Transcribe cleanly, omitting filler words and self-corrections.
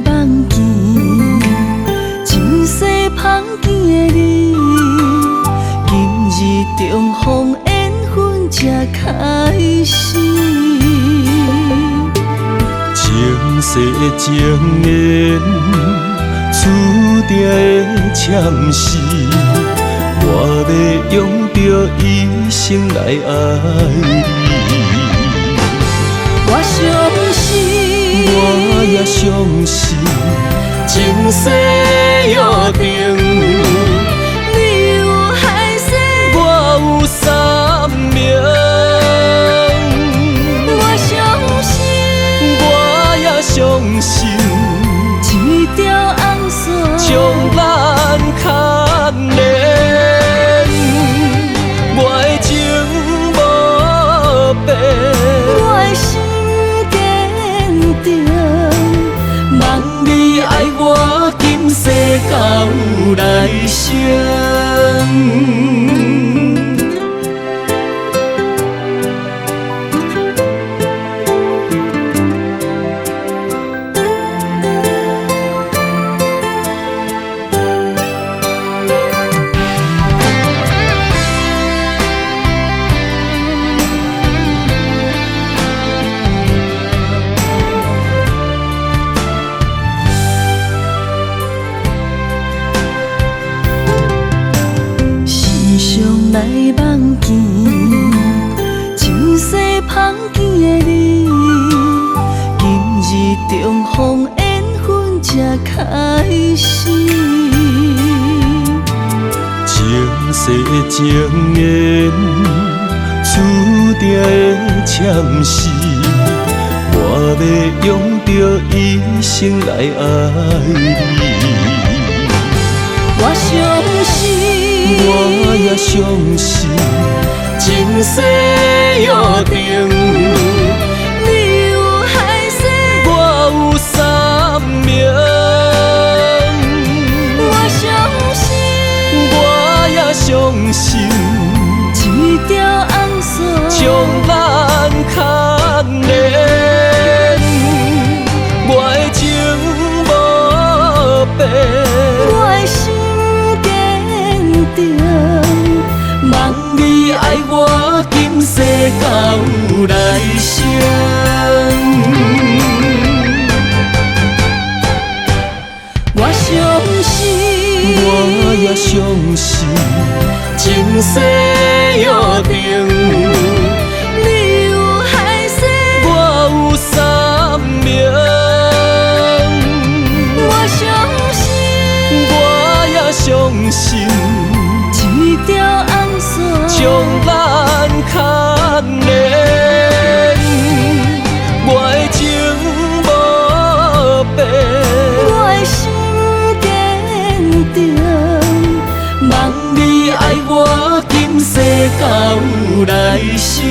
梦见，前世芳见的你，今日重逢缘分才开始。前世的情缘，注定的签诗，我要用着一生来爱你。我相信，我也相信，前世约定，你有海誓，我有三明。我相信，我也相信，一条红线将咱牵连，我的情无变。我的心坚定，望你爱我，今世到来生。来梦见，前世芳见的你，今日重逢缘分才开始。前世的情缘，注定的签诗，我要用着一生来爱你。我相信，我也相信，前世约定，你有海誓，我有三明。我相信，我也相信，一条红线将咱牵连，我的情无变。我的心坚定，望你爱我，今世到来生。我相信，我也相信，前世约定，你有海誓，我有三明。我相信，我也相信，一条红线将咱牵连，我的情无变。我的心坚定，望你爱我，今世到来生。